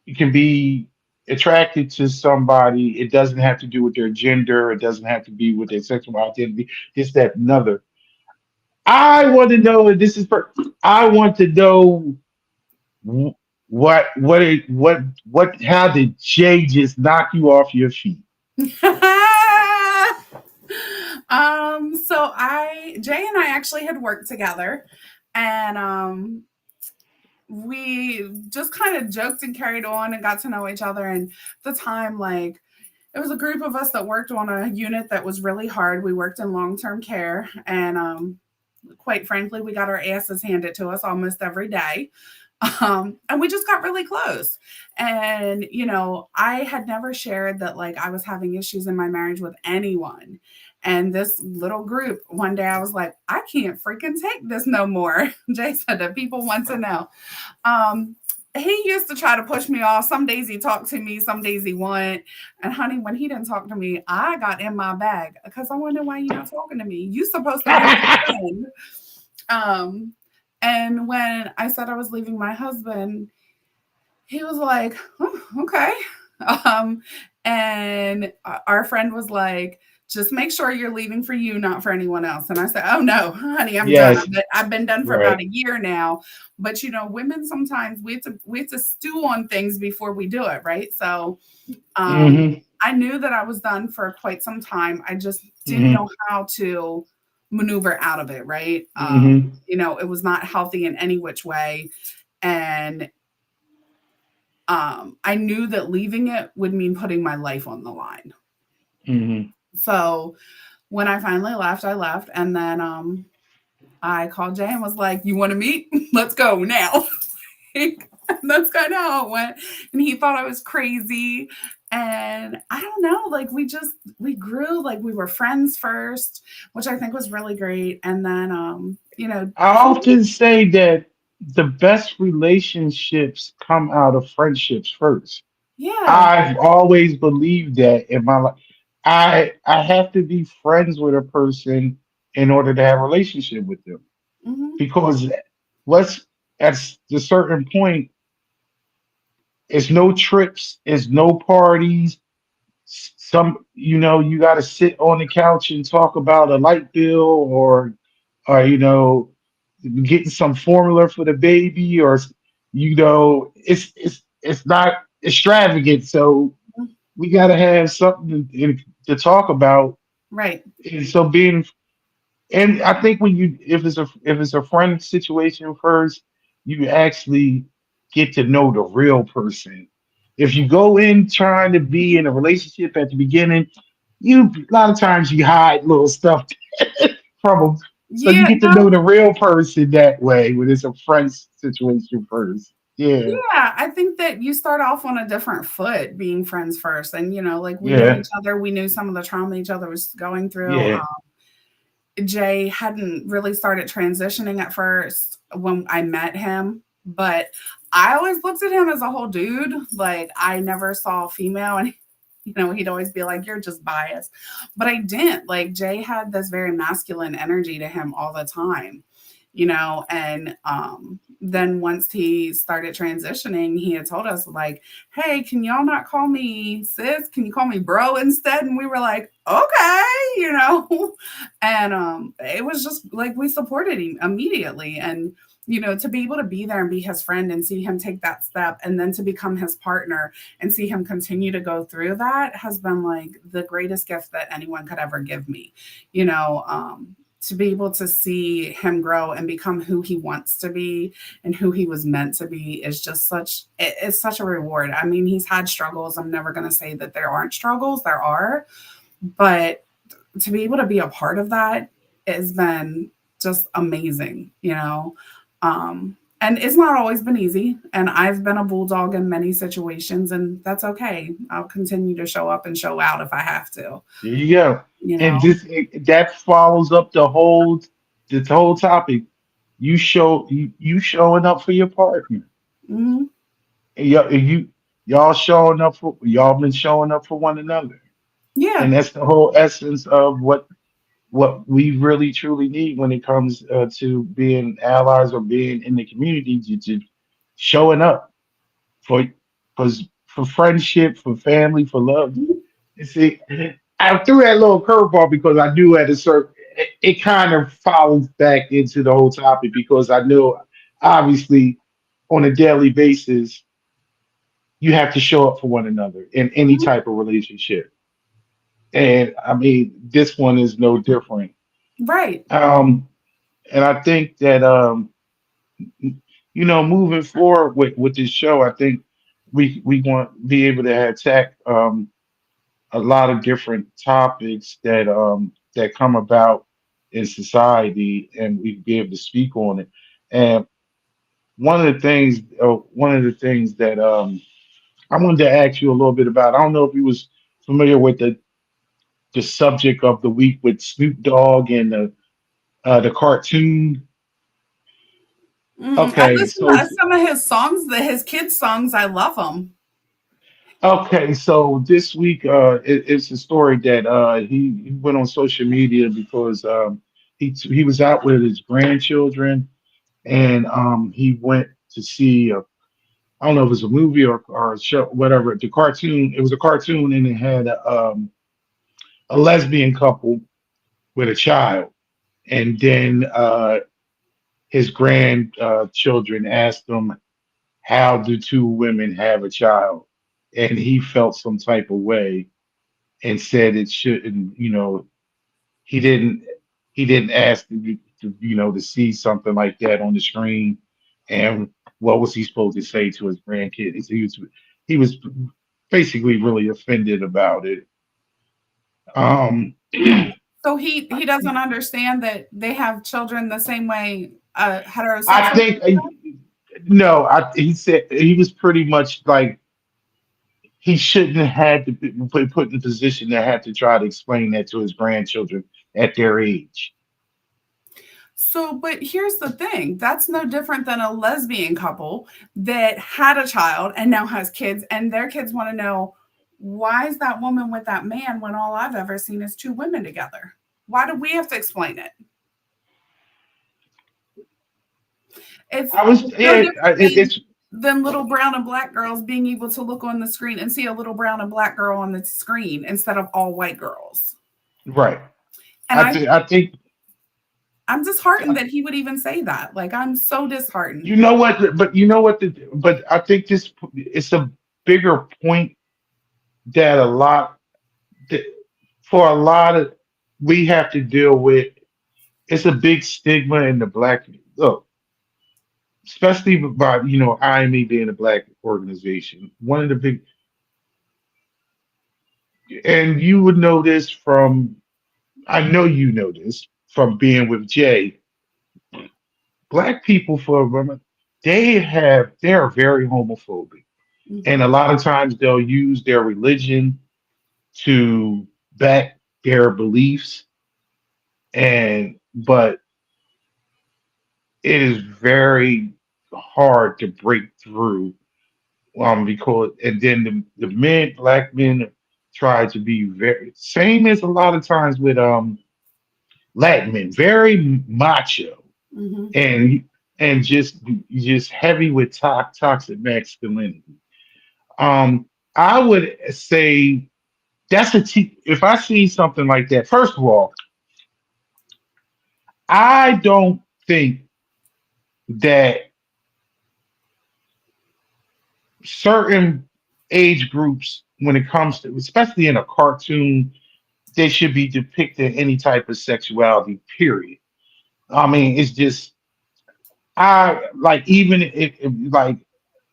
you can be attracted to somebody. It doesn't have to do with their gender. It doesn't have to be with their sexual identity. This, that, another. I want to know, and this is for, I want to know wh- how did Jay just knock you off your feet? So Jay and I actually had worked together, and we just kind of joked and carried on and got to know each other. And at the time, like, it was a group of us that worked on a unit that was really hard. We worked in long term care, and quite frankly, we got our asses handed to us almost every day. And we just got really close. And, I had never shared that like I was having issues in my marriage with anyone. And this little group, one day I was like, I can't freaking take this no more. Jay said that people want to know. Um, he used to try to push me off. Some days he talked to me, some days he wouldn't. And honey, when he didn't talk to me, I got in my bag because I wonder why you're not talking to me. You supposed to be my friend. Um, and when I said I was leaving my husband, he was like, oh, okay. Um, and our friend was like, just make sure you're leaving for you, not for anyone else. And I said, oh no, honey, I'm done. Yes, I've been done for about right. a year now. But women sometimes we have to stew on things before we do it, right? So Hmm. I knew that I was done for quite some time. I just didn't know Hmm. how to maneuver out of it, right? Hmm. It was not healthy in any which way. And I knew that leaving it would mean putting my life on the line. Hmm. So when I finally left, I left. And then I called Jay and was like, you want to meet? Let's go now. And that's kind of how it went. And he thought I was crazy. And I don't know, like we grew, like we were friends first, which I think was really great. And then I he, often say that the best relationships come out of friendships first. yeah. I've always believed that in my life. I have to be friends with a person in order to have a relationship with them. Hmm. Because let's at a certain point, it's no trips, it's no parties. Some you got to sit on the couch and talk about a light bill or getting some formula for the baby or it's not extravagant, so we got to have something to talk about. Right. And so being and I think when you if it's a friend situation first, you actually get to know the real person. If you go in trying to be in a relationship at the beginning, you a lot of times you hide little stuff from them. So you Yeah, get to know the real person that way when it's a friend situation first. Yeah, yeah, I think that you start off on a different foot being friends first. And, like we knew yeah, each other, we knew some of the trauma each other was going through. yeah. Jay hadn't really started transitioning at first when I met him, but I always looked at him as a whole dude. Like I never saw a female, and he'd always be like, "You're just biased," but I didn't. Like Jay had this very masculine energy to him all the time, and then once he started transitioning, he had told us like, hey, can y'all not call me sis, can you call me bro instead? And we were like, okay, and it was just like we supported him immediately. And to be able to be there and be his friend and see him take that step and then to become his partner and see him continue to go through that has been like the greatest gift that anyone could ever give me. you know um to be able to see him grow and become who he wants to be and who he was meant to be is just it's such a reward. I mean, he's had struggles. I'm never going to say that there aren't struggles. There are, but to be able to be a part of that has been just amazing, and it's not always been easy. And I've been a bulldog in many situations, and that's okay. I'll continue to show up and show out if I have to, There you go. you And know. that follows up the whole topic. You showing up for your partner. Hmm. And y'all showing up for y'all been showing up for one another. Yeah. And that's the whole essence of what we really truly need when it comes to being allies or being in the community, to showing up for for friendship, for family, for love. Mhm. You see, I threw that little curveball because I knew at a certain it kind of follows back into the whole topic because I knew obviously on a daily basis you have to show up for one another in any Mhm. type of relationship. And I mean, this one is no different. Right. Um, and I think that moving forward with this show, I think we want to be able to attack a lot of different topics that come about in society, and we be able to speak on it. And one of the things that I wanted to ask you a little bit about. I don't know if you was familiar with the subject of the week with Snoop Dogg and the cartoon. Mm-mm. I Okay, listen so to some of his songs, his kids' songs. I love them. this week it's a story that he went on social media because he was out with his grandchildren, and he went to see I don't know if it was a movie or a show, whatever. The cartoon, it was a cartoon, and it had a lesbian couple with a child. And then his grandchildren asked him, how do two women have a child? And he felt some type of way and said it shouldn't, he didn't he didn't ask to see something like that on the screen. And what was he supposed to say to his grandkids? He was basically really offended about it. Um, So he doesn't understand that they have children the same way I heterosexual. think no, he said he was pretty much like he shouldn't have had to be put in the position to have to try to explain that to his grandchildren at their age. So, but here's the thing, that's no different than a lesbian couple that had a child and now has kids, and their kids want to know, why is that woman with that man when all I've ever seen is two women together? Why do we have to explain it? I was It's no yeah, different it's than little brown and black girls being able to look on the screen and see a little brown and black girl on the screen instead of all white girls. right. And I think I'm disheartened that he would even say that. Like, I'm so you disheartened. know what, but you know what, but I think this it's a bigger point that a lot that for a lot of we have to deal with. It's a big stigma in the black look, especially by IME being a black organization. One of the big, and you would know this from, I know you know this from being with Jay. Black people for women, they're very homophobic, and a Mhm. lot of times they'll use their religion to back their beliefs, and but it is very hard to break through because and then the men, black men, try to be very same as a lot of times with Latin men, very macho Mhm. and just heavy with toxic masculinity. I would say if I see something like that, first of all, I don't think that certain age groups, when it comes to, especially in a cartoon, they should be depicting any type of sexuality, period. I mean, it's just I like even if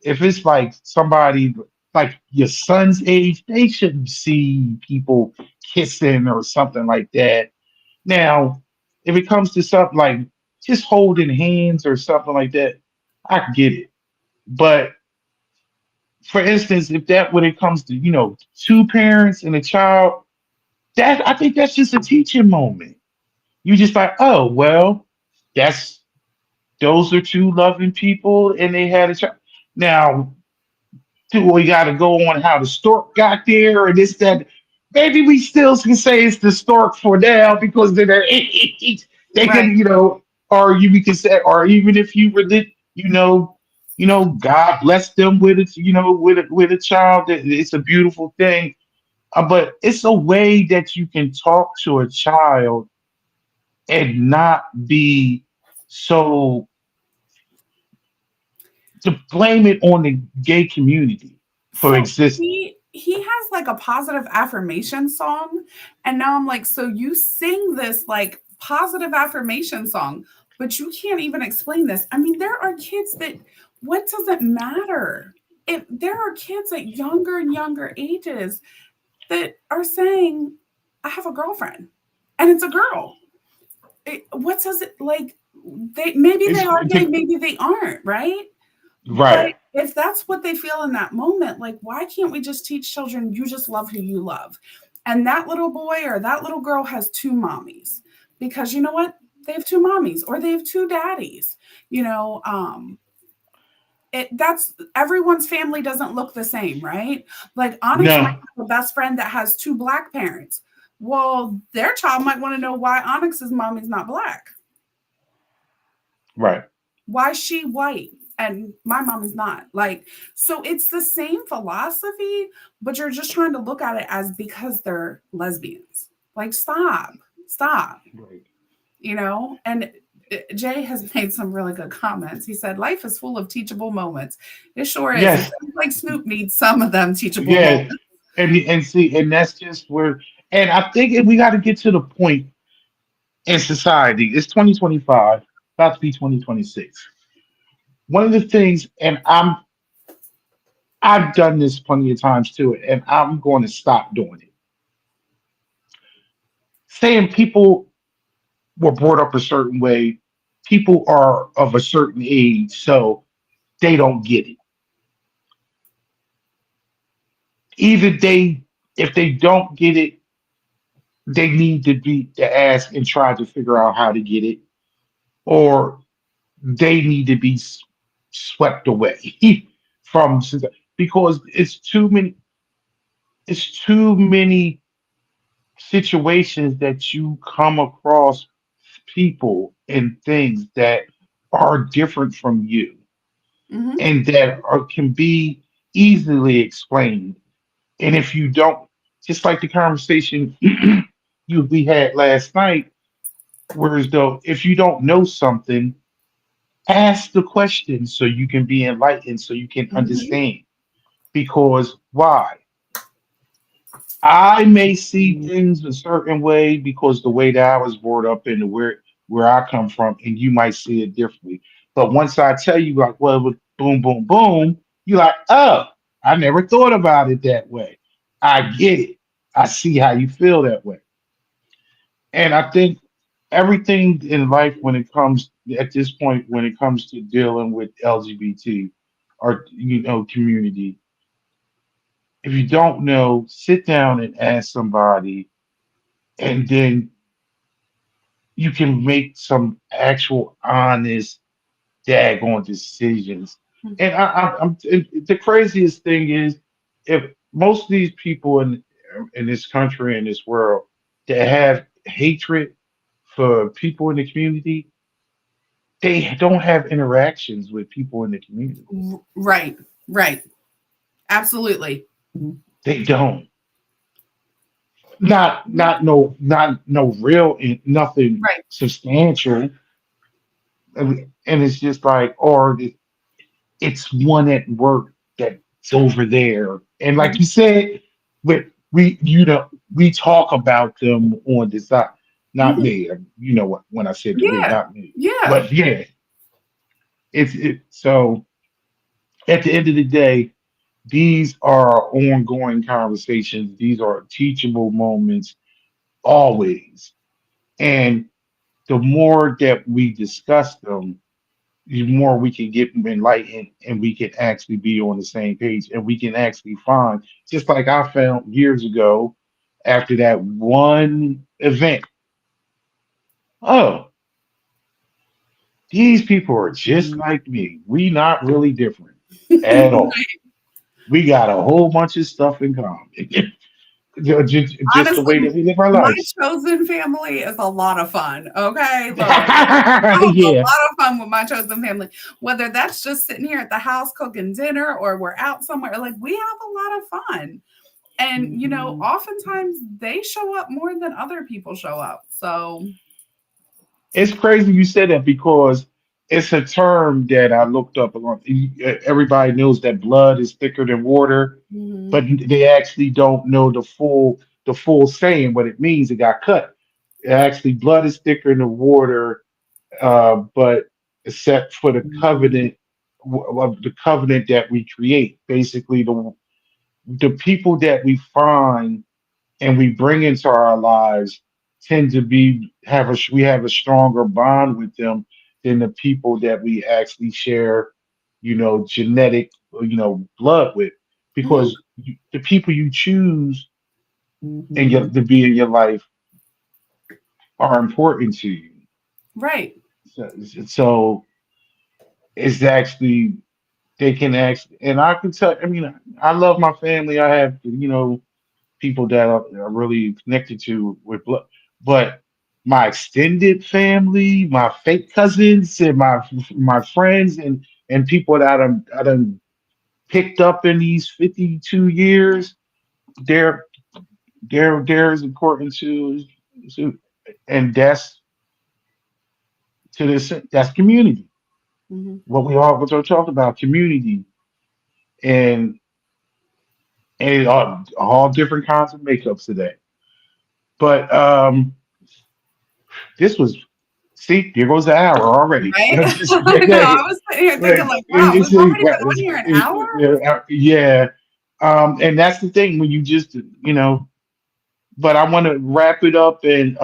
it's like somebody like your son's age, they shouldn't see people kissing or something like that. Now, if it comes to something like just holding hands or something like that, I get it. But for instance, if that when it comes to two parents and a child, that I think that's just a teaching moment. You just like, oh well, that's those are two loving people and they had a child. Now, do we got to go on how the stork got there and this that? Maybe we still can say it's the stork for now because of their age. They Right. can, or you we can say, or even if you were, God bless them with it, with a child. It's a beautiful thing. But it's a way that you can talk to a child and not be so to blame it on the gay community for So existing. he has like a positive affirmation song, and now I'm like, so you sing this like positive affirmation song. but you can't even explain this. I mean, there are kids that, what does it matter? If there are kids at younger and younger ages that are saying, I have a girlfriend and it's a girl. What does it like? Maybe they It's are gay, to, maybe they aren't, right? But right. if that's what they feel in that moment, like, why can't we just teach children you just love who you love? And that little boy or that little girl has two mommies because you know what? They have two mommies or they have two daddies. You know, that's everyone's family doesn't look the same, right? Like Onyx might No, have a best friend that has two black parents. Well, their child might want to know why Onyx's mommy's not black. right. Why is she white and my mom is not? Like, so it's the same philosophy, but you're just trying to look at it as because they're lesbians. Like, stop, Right. and Jay has made some really good comments. He said, life is full of teachable moments. It sure is. It Yes. seems like Snoop needs some of them teachable Yeah. moments. And see, and that's just where, and I think we got to get to the point in society. It's 2025, about to be 2026. One of the things, and I've done this plenty of times too, and I'm going to stop doing it. Saying people were brought up a certain way, people are of a certain age, so they don't get it. Either if they don't get it, they need to be to ask and try to figure out how to get it, or they need to be swept away from because it's too many situations that you come across people and things that are different from you Hmm. and that can be easily explained. And if you don't, just like the conversation we had last night, whereas though if you don't know something, ask the question so you can be enlightened, so you can Hmm. understand. Because why? I may see things a certain way because the way that I was brought up and where I come from, and you might see it differently. But once I tell you like, well, with boom, boom, boom, you're like, oh, I never thought about it that way. I get it. I see how you feel that way. And I think everything in life when it comes at this point, when it comes to dealing with LGBT or community, if you don't know, sit down and ask somebody, and then you can make some actual honest daggone decisions. And the craziest thing is, if most of these people in this country and this world that have hatred for people in the community, they don't have interactions with people in the community. Right, right. Absolutely. They don't. Not no real nothing Right. substantial. And it's just like, or it's one at work that's over there. And like you said, we talk about them on the side. Not Hmm. me. You know what when I said the we, Yeah. not me. Yeah. But yeah, so at the end of the day, these are ongoing conversations. These are teachable moments always. And the more that we discuss them, the more we can get enlightened and we can actually be on the same page and we can actually find, just like I found years ago after that one event, oh, these people are just like me. We not really different at all. We got a whole bunch of stuff in common. Just the way Honestly, that we live our my lives. chosen family is a lot of fun. Okay. Look, I have a Yeah. lot of fun with my chosen family, whether that's just sitting here at the house cooking dinner or we're out somewhere. Like, we have a lot of fun. And, oftentimes they show up more than other people show up. So, It's crazy you said that because it's a term that I looked up. Everybody knows that blood is thicker than water, but mhm. they actually don't know the full saying what it means. It got cut. Actually, blood is thicker than water. but except for the covenant of the covenant that we create. Basically, the people that we find and we bring into our lives tend to be we have a stronger bond with them than the people that we actually share, genetic, blood with, Mhm. because the people you choose to be in your life are important to you. Right. So, so it's actually they can actually, and I can tell. I mean, I love my family. I have people that are really connected to with blood, but my extended family, my fake cousins, and my friends, and people that I done picked up in these 52 years, they're they're as important to and that's community. Mhm. What we talk about community and all different kinds of makeups today. But this was see, here goes the hour already. Right? Just I know. I was sitting here thinking, like, wow, we've already been on here an hour. yeah. And that's the thing when you just but I want to wrap it up and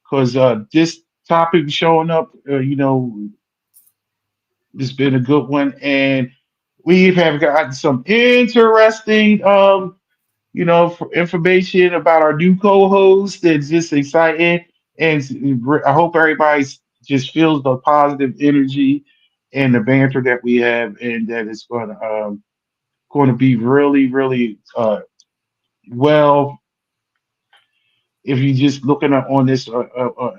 because this topic showing up, it's been a good one, and we have gotten some interesting for information about our new co-host. That's just exciting, and I hope everybody just feels the positive energy and the banter that we have, and that it's going to be really, really well. If you just looking on this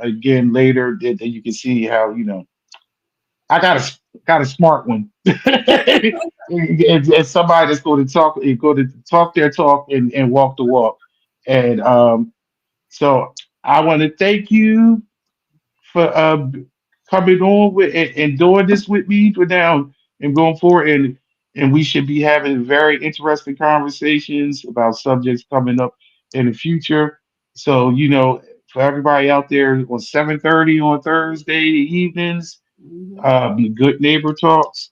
again later, then you can see how I got a smart one, and somebody that's going to talk their talk and walk the walk, and so I want to thank you for coming on with and doing this with me for now and going forward, and we should be having very interesting conversations about subjects coming up in the future. So for everybody out there on 7:30 on Thursday evenings, Mhm. be good neighbor talks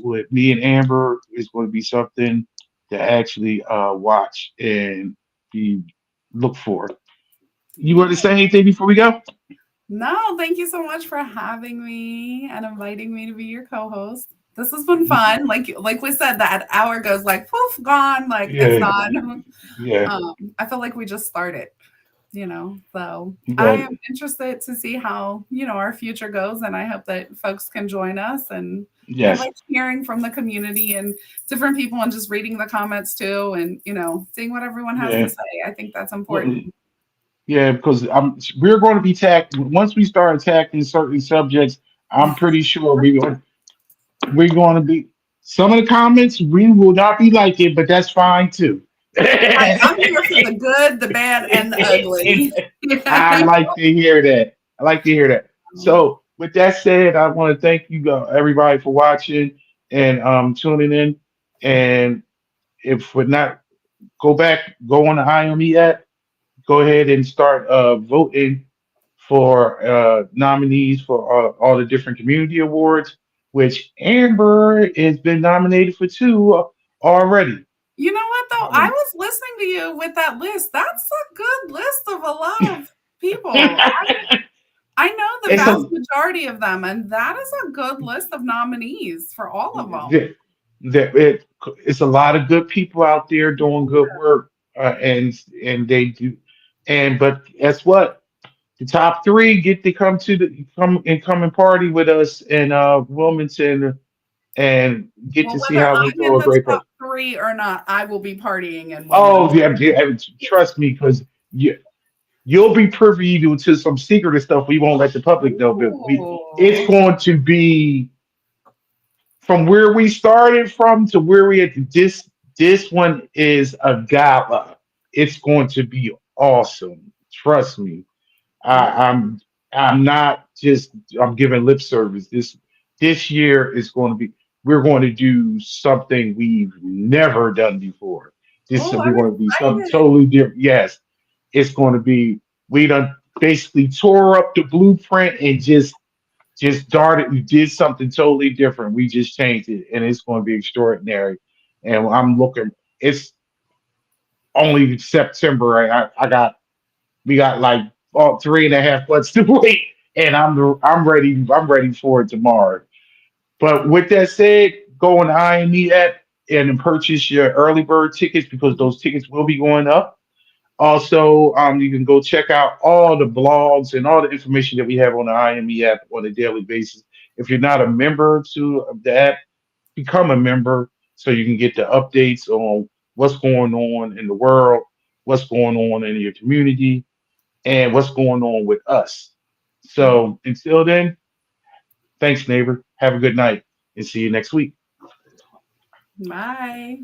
with me and Amber is going to be something to actually watch and be look for. You want to Yeah. say anything before we go? No, thank you so much for having me and inviting me to be your co-host. This has been fun. Like we said, that hour goes like poof, gone, like it's Yeah, done. yeah, I feel like we just started, So I yeah, am interested to see how, our future goes, and I hope that folks can join us. And I yes, like hearing from the community and different people and just reading the comments too, and seeing what everyone has to yeah. say. I think that's Well, important. yeah, because we're going to be once we start tackling certain subjects. I'm pretty sure we're going to be some of the comments we will not be liking, but that's fine too. Right, I'm here for the good, the bad, and the ugly. I like to hear that. I like to hear that. So, with that said, I want to thank you, everybody, for watching and tuning in. And if we're not, go on the IME app, go ahead and start voting for nominees for all the different community awards, which Amber has been nominated for two already. You know what though? I Already. was listening to you with that list. That's a good list of a lot of people. I know the it's vast a majority of them, and that is a good list of nominees for all of them. that, it's a lot of good people out there doing good work, and they do, but guess what? The top three get to come and party with us in Wilmington and get Well, to see whether how we I'm throw in a the great top party. 3 or not, I will be partying in Oh Wilmington. yeah, yeah, trust me, because you'll be privy to some secret stuff we won't let the public know. But it's Ooh. going to be from where we started from to where we at. This one is a gala. It's going to be awesome. Trust me. I, Ooh. I'm I'm not just I'm giving lip service. This year is going to be we're going to do something we've never done before. Oh, We're I'm going to be something excited. totally different. Yes, it's going to be we done. basically tore up the blueprint and just darted. We did something totally different. We just changed it, and it's going to be extraordinary. And I'm looking. It's only September. I got we got like 3.5 months to wait, and I'm ready. I'm ready for it tomorrow. But with that said, go on the IME app and purchase your early bird tickets because those tickets will be going up. Also, you can go check out all the blogs and all the information that we have on the IME app on a daily basis. If you're not a member to the app, become a member so you can get the updates on what's going on in the world, what's going on in your community, and what's going on with us. So until then, thanks, neighbor. Have a good night and see you next week. Bye.